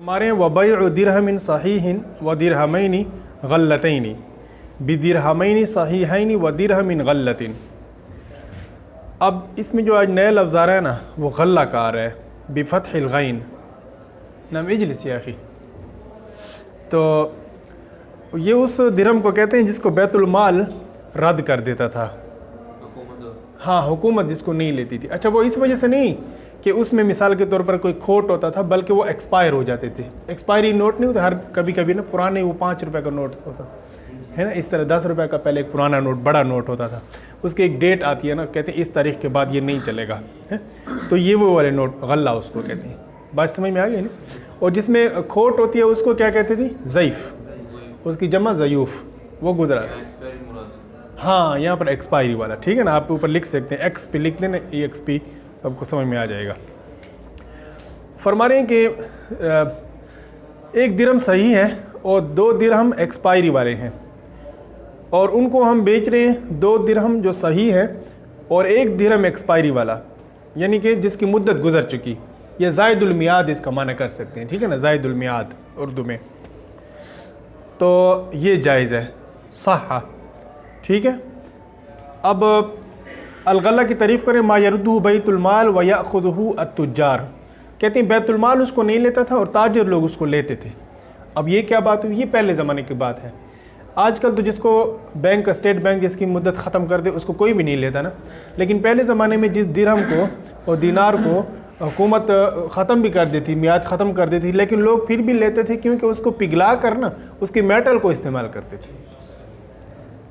हमारे वबैउ दिरहमिन सहीहिन व दिरहमैनि गल्लतैनि बिदिरहमैनि सहीहैनि व दिरहमिन गल्लतिन। अब इसमें जो आज नया लफ्ज़ आ रहा है ना वो गल्ला का आ रहा है बिफ़त्हिल गैन। नाम इजलिस या अखी। तो ये उस दिरहम को कहते हैं जिसको बैतुल माल रद्द कर देता था। हाँ, हुकूमत जिसको नहीं लेती थी। अच्छा, वो इस वजह से नहीं कि उसमें मिसाल के तौर पर कोई खोट होता था, बल्कि वो एक्सपायर हो जाते थे। एक्सपायरी नोट नहीं होता, हर कभी कभी ना पुराने वो 5 रुपये का नोट होता है ना, इस तरह 10 रुपये का पहले एक पुराना नोट बड़ा नोट होता था, उसकी एक डेट आती है ना, कहते हैं इस तारीख के बाद ये नहीं चलेगा है। तो ये वो वाले नोट गल्ला उसको कहते हैं। बात समझ में आ गई ना। और जिसमें खोट होती है उसको क्या कहते थे? ज़ईफ़, उसकी जमा ज़यूफ़, वो गुजरा। हाँ, यहाँ पर एक्सपायरी वाला, ठीक है ना, आप ऊपर लिख सकते हैं, एक्स पे लिख देना, EXP, आपको समझ में आ जाएगा। फरमा रहे हैं कि एक दिरहम सही है और 2 दिरहम एक्सपायरी वाले हैं, और उनको हम बेच रहे हैं 2 दिरहम जो सही है और 1 दिरहम एक्सपायरी वाला, यानी कि जिसकी मुद्दत गुजर चुकी। ये ज़ायदुल मियाद इसका माना कर सकते हैं, ठीक है ना, ज़ायदुल मियाद उर्दू में। तो ये जायज़ है, सहा, ठीक है। अब अलगल्ला की तारीफ़ करें, मा यरुद्दुहु बैतुल माल व याख़ुज़ुहु अत्तुज्जार। कहते हैं बैतुल माल उसको नहीं लेता था और ताजिर लोग उसको लेते थे। अब ये क्या बात हुई? ये पहले ज़माने की बात है। आजकल तो जिसको बैंक, स्टेट बैंक जिसकी मुद्दत ख़त्म कर दे उसको कोई भी नहीं लेता ना। लेकिन पहले ज़माने में जिस दिरहम को और दीनार को हुकूमत ख़त्म भी कर देती, मियाद ख़त्म कर देती, लेकिन लोग फिर भी लेते थे, क्योंकि उसको पिघला कर ना उसके मेटल को इस्तेमाल करते थे।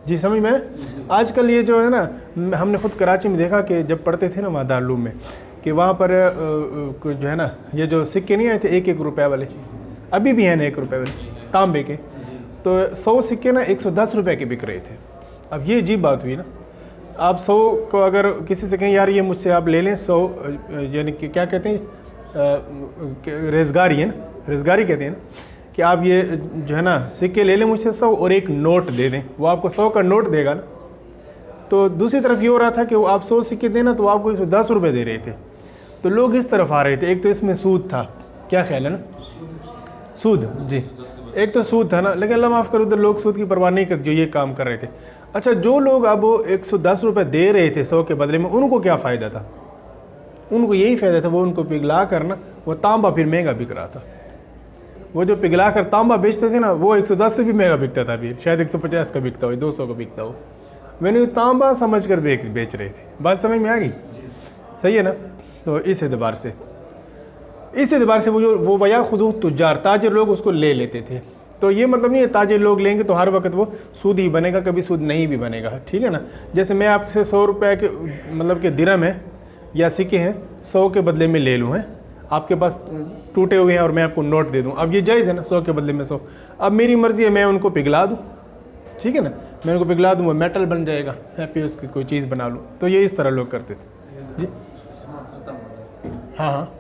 जी समझ में। आजकल ये जो है ना, हमने ख़ुद कराची में देखा कि जब पढ़ते थे ना वहाँ दारुल में, कि वहाँ पर जो है ना ये जो सिक्के नहीं आए थे 1-1 रुपये वाले, अभी भी हैं ना 1 रुपये वाले तांबे के, तो 100 सिक्के ना 110 रुपये के बिक रहे थे। अब ये अजीब बात हुई ना, आप 100 को अगर किसी से कहें यार ये मुझसे आप ले लें 100, यानी कि क्या कहते हैं, रेज़गारी है ना, रेज़गारी कहते हैं ना, कि आप ये जो है ना सिक्के ले लें मुझसे 100 और एक नोट दे दें, वो आपको 100 का नोट देगा ना। तो दूसरी तरफ ये हो रहा था कि वो आप 100 सिक्के देना तो आपको 110 रुपये दे रहे थे। तो लोग इस तरफ आ रहे थे। एक तो इसमें सूद था, क्या ख्याल है ना, सूद, जी, एक तो सूद था ना, लेकिन अल्लाह माफ़ करो, उधर लोग सूद की परवाह नहीं करते जो ये काम कर रहे थे। अच्छा, जो लोग अब 110 रुपये दे रहे थे 100 के बदले में, उनको क्या फ़ायदा था? उनको यही फ़ायदा था, वो उनको पिघला कर ना वो तांबा फिर महंगा बिक रहा था। वो जो पिघला कर तांबा बेचते थे ना, वो 110 से भी महंगा बिकता था, फिर शायद 150 का बिकता हो, 200 का बिकता हो। मैंने तांबा समझ कर बेच रहे थे। बात समझ में आ गई? सही है ना। तो इस एतबार से वो वया खुदू तुजार, ताजिर लोग उसको ले लेते थे। तो ये मतलब नहीं है ताजिर लोग लेंगे तो हर वक्त वो सूद ही बनेगा, कभी सूद नहीं भी बनेगा, ठीक है ना। जैसे मैं आपसे 100 रुपये के मतलब के दिरहम है या सिक्के हैं 100 के बदले में ले लूँ, हैं आपके पास टूटे हुए हैं और मैं आपको नोट दे दूं, अब ये जायज़ है ना, 100 के बदले में 100। अब मेरी मर्ज़ी है, मैं उनको पिघला दूं, ठीक है ना, मैं उनको पिघला दूं, वो मेटल बन जाएगा, मैं फिर उसकी कोई चीज़ बना लूं। तो ये इस तरह लोग करते थे जी। हाँ हाँ,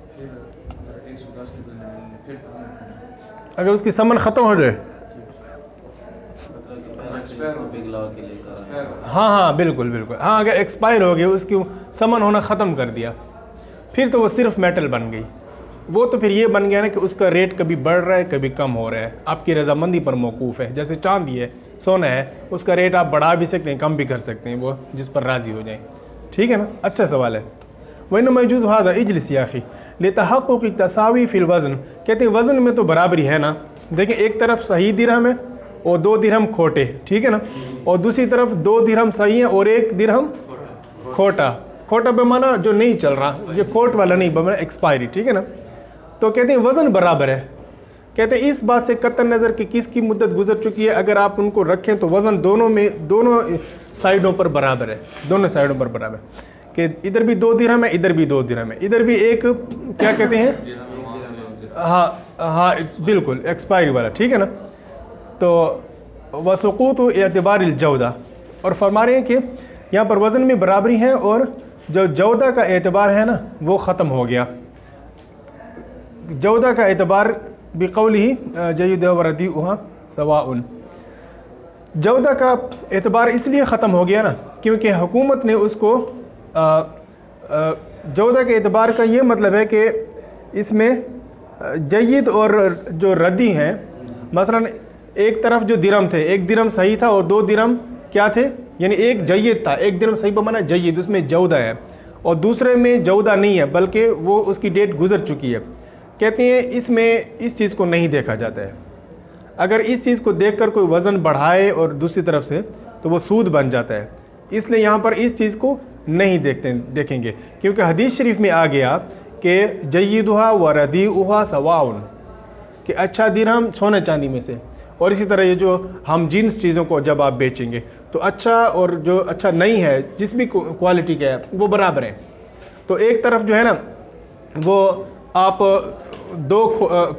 अगर उसकी समन ख़त्म हो जाए, हाँ हाँ बिल्कुल बिल्कुल, हाँ अगर एक्सपायर हो गई, उसकी समन होना ख़त्म कर दिया, फिर तो वो सिर्फ मेटल बन गई। वो तो फिर ये बन गया ना कि उसका रेट कभी बढ़ रहा है कभी कम हो रहा है, आपकी रजामंदी पर मौकूफ़ है। जैसे चांदी है, सोना है, उसका रेट आप बढ़ा भी सकते हैं, कम भी कर सकते हैं, वो जिस पर राज़ी हो जाए, ठीक है ना। अच्छा सवाल है। वही मौजूद हादा इजलिस याखी लितहक़्क़ुक़ तसावी फ़िल वज़न। कहते हैं वज़न में तो बराबरी है ना। देखिए, एक तरफ सही दिरहम है और 2 दिरहम खोटे, ठीक है ना, और दूसरी तरफ 2 दिरहम सही है और 1 दिरहम खोटा। खोटा पैमाना जो नहीं चल रहा, ये खोट वाला नहीं बना, एक्सपायरी, ठीक है ना। तो कहते हैं वज़न बराबर है। कहते हैं इस बात से कतन नज़र कि किसकी मुद्दत गुजर चुकी है, अगर आप उनको रखें तो वज़न दोनों साइडों पर बराबर है, दोनों साइडों पर बराबर, कि इधर भी 2 दिरहम है, इधर भी 2 दिरहम है, इधर भी एक क्या कहते हैं, हाँ हाँ बिल्कुल एक्सपायरी वाला, ठीक है ना। तो वसक़ूत एतबारिल जौदा, और फरमा रहे हैं कि यहाँ पर वज़न में बराबरी है और जो जौदा का एतबार है ना वो ख़त्म हो गया। जौदा का एतबार बिक़ौलिही जयद व रदीउहा सवाउन, जौदा का एतबार इसलिए ख़त्म हो गया ना क्योंकि हुकूमत ने उसको जौदा के एतबार का ये मतलब है कि इसमें जय्यद और जो रद्दी हैं, मसलन एक तरफ जो दिरहम थे, एक दिरहम सही था और दो दिरहम क्या थे, यानी एक जय्यद था, एक दिरहम सही बमाना जय्यद, उसमें जौदा है, और दूसरे में जौदा नहीं है बल्कि वो उसकी डेट गुजर चुकी है। कहते हैं इसमें इस चीज़ को नहीं देखा जाता है। अगर इस चीज़ को देखकर कोई वज़न बढ़ाए और दूसरी तरफ से, तो वो सूद बन जाता है। इसलिए यहाँ पर इस चीज़ को नहीं देखेंगे, क्योंकि हदीस शरीफ में आ गया कि जय्यदुहा व रदीउहा सवाउन, कि अच्छा दिरहम सोने चांदी में से, और इसी तरह ये जो हम जिन्स चीज़ों को जब आप बेचेंगे तो अच्छा और जो अच्छा नहीं है, जिस भी क्वालिटी का है, वो बराबर है। तो एक तरफ जो है ना वो आप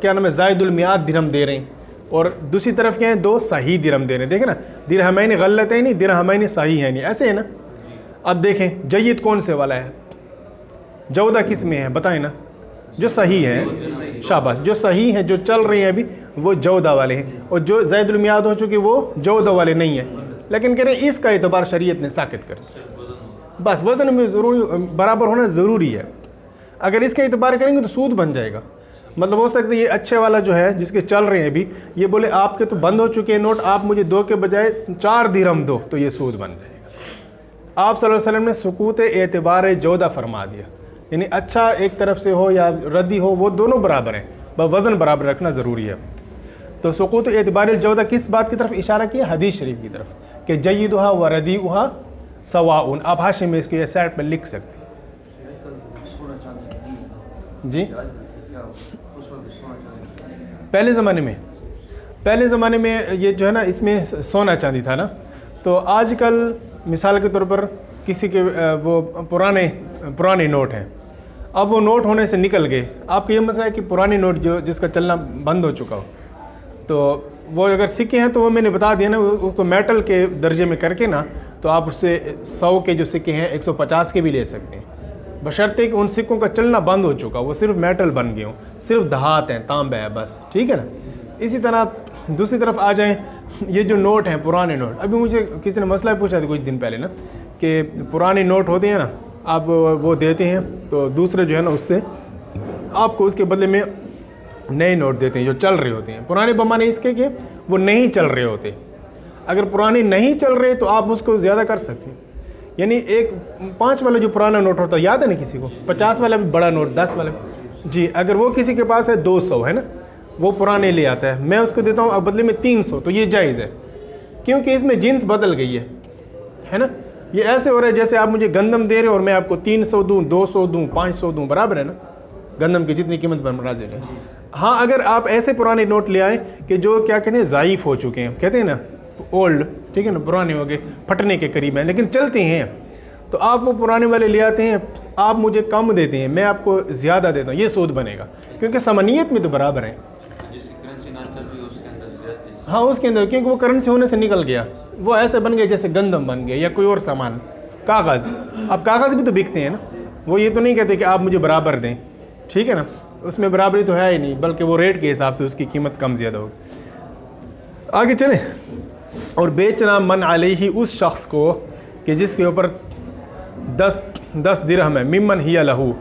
क्या नाम है ज़ायदुल मियाद दिरहम दे रहे हैं, और दूसरी तरफ क्या है दो सही दिरहम दे रहे हैं। देखें ना, दिरहमैन गलत है नहीं, दिरहमैन सही है नहीं, ऐसे है ना। अब देखें जय्यद कौन से वाला है, जौदा किस में है बताएं ना, जो सही है, शाबाश, जो सही है जो चल रही हैं अभी वो जौदा वाले हैं, और जो ज़ायदुल मियाद हो चुके वो जौदा वाले नहीं है। लेकिन कह रहे हैं इसका एतबार शरीयत ने साकित कर, बस वज़न में ज़रूरी बराबर होना ज़रूरी है। अगर इसका एतबार करेंगे तो सूद बन जाएगा। मतलब हो सकता है ये अच्छे वाला जो है जिसके चल रहे हैं अभी, ये बोले आपके तो बंद हो चुके हैं नोट, आप मुझे 2 के बजाय 4 दिरहम दो, तो ये सूद बन जाएगा। आप सल्लल्लाहु अलैहि वसल्लम ने सुकूत एतबार जौदा फरमा दिया, यानी अच्छा एक तरफ से हो या रद्दी हो, वो दोनों बराबर हैं, बस वज़न बराबर रखना ज़रूरी है। तो सुकूत एतबार जौदा किस बात की तरफ इशारा किया, हदीस शरीफ की तरफ, कि जय्यदुहा व रदीउहा सवाउन। आप हाशिए में इसके साइड पर लिख सकते हैं जी। पहले ज़माने में ये जो है ना, इसमें सोना चांदी था ना, तो आजकल मिसाल के तौर पर किसी के वो पुराने नोट हैं, अब वो नोट होने से निकल गए। आपको ये मसला है कि पुरानी नोट जो जिसका चलना बंद हो चुका हो, तो वो अगर सिक्के हैं तो वो मैंने बता दिया ना, उसको मेटल के दर्जे में करके ना, तो आप उससे 100 के जो सिक्के हैं 150 के भी ले सकते हैं, बशर्ते कि उन सिक्कों का चलना बंद हो चुका, वो सिर्फ मेटल बन गए हों, सिर्फ धात हैं, तांबा है बस, ठीक है ना। इसी तरह दूसरी तरफ आ जाएं, ये जो नोट हैं पुराने नोट, अभी मुझे किसी ने मसला पूछा था कुछ दिन पहले ना, कि पुराने नोट होते हैं ना, आप वो देते हैं तो दूसरे जो है ना उससे आपको उसके बदले में नए नोट देते हैं जो चल रहे होते हैं। पुराने बमाने इसके कि वो नहीं चल रहे होते, अगर पुराने नहीं चल रहे तो आप उसको ज़्यादा कर सकते हैं। यानी एक 5 वाला जो पुराना नोट होता है, याद है ना किसी को, 50 वाला भी बड़ा नोट, 10 वाला जी, अगर वो किसी के पास है 200 है ना, वो पुराने ले आता है, मैं उसको देता हूँ अब बदले में 300, तो ये जायज़ है, क्योंकि इसमें जिन्स बदल गई है ना। ये ऐसे हो रहा है जैसे आप मुझे गंदम दे रहे हो और मैं आपको 300 दूँ, 200 दूँ, 500 दूँ, बराबर है ना, गंदम की जितनी कीमत पर मरा दे रहे हैं। हाँ, अगर आप ऐसे पुराने नोट ले आए कि जो क्या कहते हैं ज़ाइफ़ हो चुके हैं, कहते हैं ना ओल्ड, ठीक है ना, पुराने हो गए, फटने के करीब हैं, लेकिन चलते हैं, तो आप वो पुराने वाले ले आते हैं, आप मुझे कम देते हैं, मैं आपको ज़्यादा देता हूँ, ये सूद बनेगा, क्योंकि समनियत में तो बराबर है। हाँ, उसके अंदर, क्योंकि वो करेंसी होने से निकल गया, वो ऐसे बन गया जैसे गंदम बन गया या कोई और सामान, कागज़। अब कागज़ भी तो बिकते हैं ना, वो ये तो नहीं कहते कि आप मुझे बराबर दें, ठीक है ना, उसमें बराबरी तो है ही नहीं, बल्कि वो रेट के हिसाब से उसकी कीमत कम ज़्यादा होगी। आगे चलें। और बेचना मन अलैहि उस शख्स को कि जिसके ऊपर 10 दिरहम है, मिम्मन हिया लहू,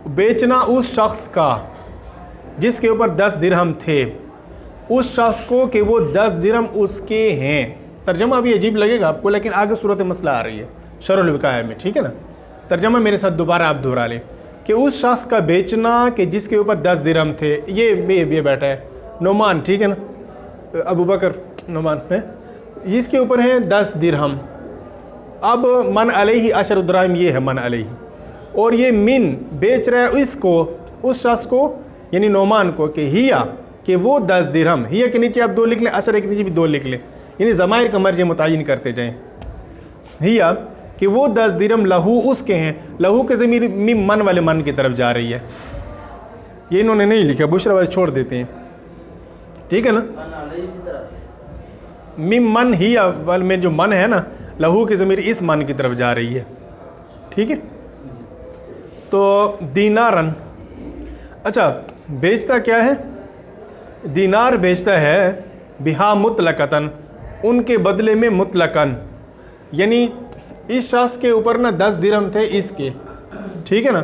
बेचना उस शख्स का जिसके ऊपर 10 दिरहम थे, उस शख्स को कि वो 10 दिरहम उसके हैं। तर्जमा भी अजीब लगेगा आपको, लेकिन आगे सूरत मसला आ रही है शरहुल विकाया में, ठीक है ना। तर्जमा मेरे साथ दोबारा आप दोहरा लें कि उस शख्स का बेचना कि जिसके ऊपर 10 दिरहम थे, ये बैठा है नोमान, ठीक है ना, अबू बकर नोमान है, इसके ऊपर हैं 10 दिरहम। अब मन अलैहि अशर दिरहम, ये है मन अलैहि, और ये मिन बेच रहा है इसको, उस शख्स को यानी नोमान को, कि हिया कि वो 10 दिरहम, हिया के नीचे आप 2 लिख लें, अशर के नीचे भी 2 लिख लें, यानी ज़माइर का मर्ज मुतय्यन करते जाएं। हिया कि वो 10 दिरहम लहू उसके हैं, लहू के ज़मीर मिम मन वाले मन की तरफ जा रही है, ये इन्होंने नहीं लिखा, बुशरा वाले छोड़ देते हैं, ठीक है ना। मिम मन ही वाल में जो मन है ना, लहू की ज़मीर इस मन की तरफ जा रही है, ठीक है। तो दीनारन, अच्छा बेचता क्या है, दीनार बेचता है बिहा मुतलकतन, उनके बदले में मुतलकन, यानी इस शख्स के ऊपर ना 10 दिरहम थे इसके, ठीक है ना,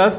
10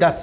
10،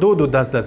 2 10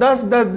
10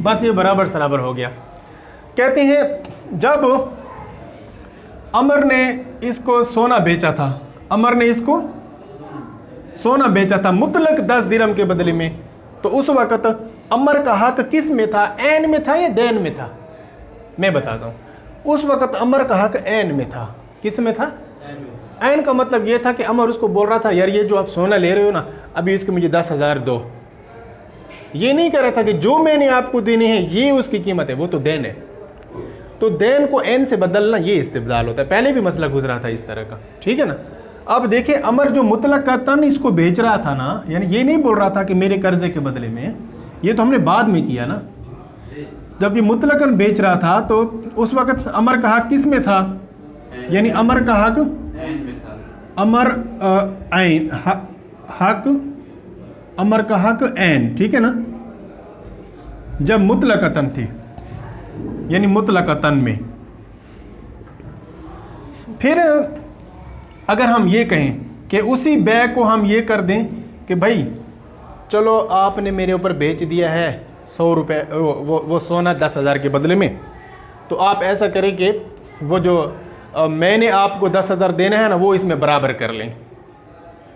बस ये बराबर सराबर हो गया। कहते हैं जब अमर ने इसको सोना बेचा था, अमर ने इसको सोना बेचा था मुतलक 10 दिरहम के बदले में, तो उस वक़्त अमर का हक किस में था, ऐन में था या दैन में था? मैं बताता हूँ। उस वक़्त अमर का हक ऐन में था। किस में था? ऐन का मतलब ये था कि अमर उसको बोल रहा था यार ये जो आप सोना ले रहे हो ना, अभी इसके मुझे 10,000 दो। ये नहीं कह रहा था कि जो मैंने आपको देने हैं ये उसकी कीमत है, वो तो देन है। तो देन को ऐन से बदलना ये इस्तेबदाल होता है। पहले भी मसला गुजरा था इस तरह का, ठीक है ना। अब देखिए अमर जो मुतलक का तन इसको बेच रहा था ना, यानी ये नहीं बोल रहा था कि मेरे कर्जे के बदले में, ये तो हमने बाद में किया ना। जब ये मुतलकन बेच रहा था तो उस वक़्त अमर का हक किस में था, यानी अमर का हक अमर ऐन हक अमर का हक ऐन, ठीक है ना, जब मुतलकतन थी, यानी मुतलकतन में। फिर अगर हम ये कहें कि उसी बै को हम ये कर दें कि भाई चलो आपने मेरे ऊपर बेच दिया है 100 रुपये वो सोना 10,000 के बदले में, तो आप ऐसा करें कि वो जो मैंने आपको 10,000 देना है ना वो इसमें बराबर कर लें।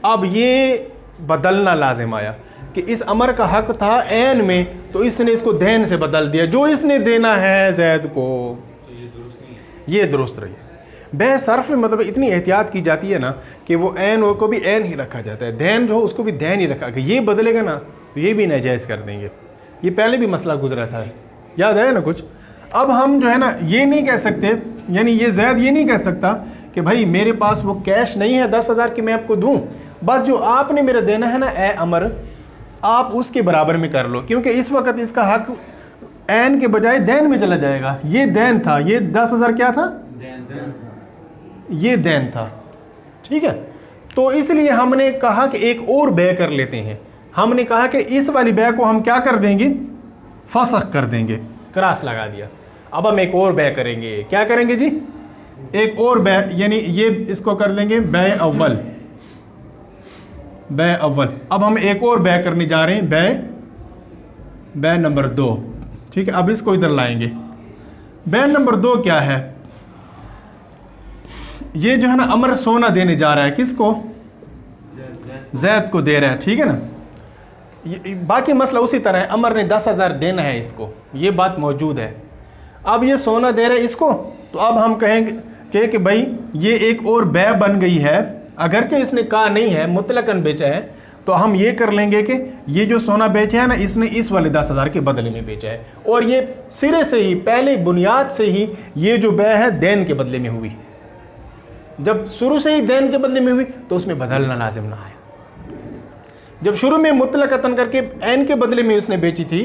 अब ये बदलना लाजिम आया कि इस अमर का हक था ऐन में, तो इसने इसको देन से बदल दिया, जो इसने देना है जैद को, ये दुरुस्त रही। बे सर्फ में मतलब इतनी एहतियात की जाती है ना कि वो ऐन को भी ऐन ही रखा जाता है, देन जो उसको भी देन ही रखा, कि ये बदलेगा ना तो ये भी नाजायज़ कर देंगे। ये पहले भी मसला गुजरा था, याद है ना कुछ। अब हम जो है ना ये नहीं कह सकते, यानी ये जैद ये नहीं कह सकता कि भाई मेरे पास वो कैश नहीं है 10,000 की मैं आपको दूं, बस जो आपने मेरा देना है ना ए अमर आप उसके बराबर में कर लो, क्योंकि इस वक्त इसका हक ऐन के बजाय दैन में चला जाएगा। ये दैन था, ये 10,000 क्या था, ये दैन था, ठीक है। तो इसलिए हमने कहा कि एक और बै कर लेते हैं। हमने कहा कि इस वाली बै को हम क्या कर देंगे, फसख कर देंगे, क्रॉस लगा दिया। अब हम एक और बै करेंगे, क्या करेंगे जी, एक और बै, यानी ये इसको कर लेंगे बै अव्वल, बै अव्वल। अब हम एक और बै करने जा रहे हैं, बै नंबर 2, ठीक है। अब इसको इधर लाएंगे। बै नंबर 2 क्या है, ये जो है ना अमर सोना देने जा रहा है, किसको, जैद को दे रहा है, ठीक है ना। बाकी मसला उसी तरह है, अमर ने 10,000 देना है इसको, ये बात मौजूद है। अब ये सोना दे रहा है इसको, तो अब हम कहेंगे कि भाई ये एक और बै बन गई है, अगरचे इसने कहा नहीं है मुतलकन बेचा है, तो हम ये कर लेंगे कि ये जो सोना बेचा है ना इसने इस वाले 10,000 के बदले में बेचा है, और ये सिरे से ही पहले बुनियाद से ही ये जो बै है देन के बदले में हुई। जब शुरू से ही देन के बदले में हुई तो उसमें बदलना लाजिम ना आया। जब शुरू में मुतलकतन करके ऐन के बदले में उसने बेची थी,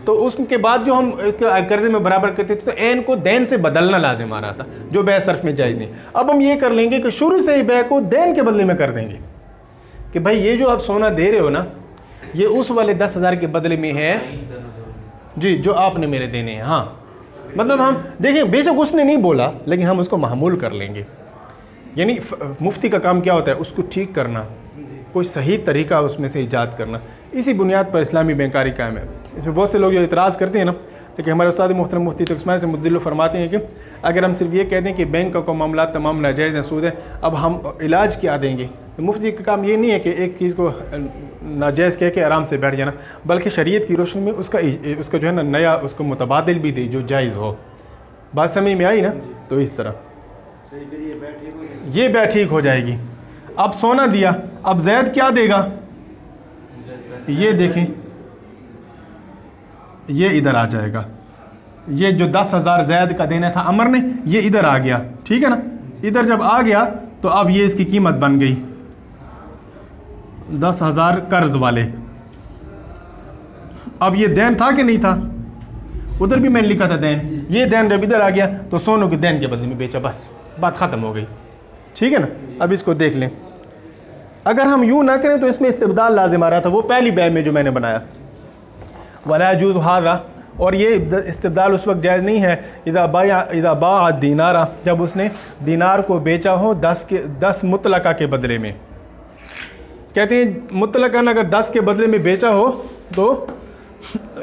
तो उसके बाद जो हम इसके कर्जे में बराबर करते थे तो ऐन को देन से बदलना लाजिम आ रहा था, जो बै सर्फ में जायज़ नहीं। अब हम ये कर लेंगे कि शुरू से ही बै को देन के बदले में कर देंगे कि भाई ये जो आप सोना दे रहे हो ना ये उस वाले 10,000 के बदले में है जी, जो आपने मेरे देने हैं। हाँ, मतलब हम देखिए बेशक उसने नहीं बोला, लेकिन हम उसको महमूल कर लेंगे। यानी मुफ्ती का काम क्या होता है, उसको ठीक करना, कोई सही तरीका उसमें से ईजाद करना। इसी बुनियाद पर इस्लामी बैंकारी कायम है। इसमें बहुत से लोग जो इतराज़ करते हैं ना, लेकिन हमारे उस्ताद मोहतरम मुफ्ती तकी उस्मानी से मुद्दिल फरमाते हैं कि अगर हम सिर्फ ये कह दें कि बैंक का मामला तमाम नाजायज़ हैं, सूद है, अब हम इलाज क्या देंगे, तो मुफ्ती का काम ये नहीं है कि एक चीज़ को नाजायज़ कह के आराम से बैठ जाना, बल्कि शरीयत की रोशनी में उसका जो है ना नया उसको मुतबादिल भी दे जो जायज़ हो। बात समझ में आई ना। तो इस तरह ये बै ठीक हो जाएगी। अब सोना दिया, अब जैद क्या देगा, ये देखें, ये इधर आ जाएगा। ये जो 10,000 जैद का देना था अमर ने, ये इधर आ गया, ठीक है ना। इधर जब आ गया तो अब ये इसकी कीमत बन गई 10,000 कर्ज वाले। अब ये देन था कि नहीं था, उधर भी मैंने लिखा था देन, ये देन जब इधर आ गया तो सोनू के देन के बदले में बेचा, बस बात ख़त्म हो गई, ठीक है ना। अब इसको देख लें, अगर हम यूँ ना करें तो इसमें इस्तिबदाल लाजिम आ रहा था, वो पहली बै में जो मैंने बनाया वला यजूज़ हाज़ा, और ये इस्तिबदाल उस वक्त जायज़ नहीं है इदा बा दीनारा, जब उसने दीनार को बेचा हो 10 मुतलका के बदले में। कहते हैं मुतलकन अगर 10 के बदले में बेचा हो तो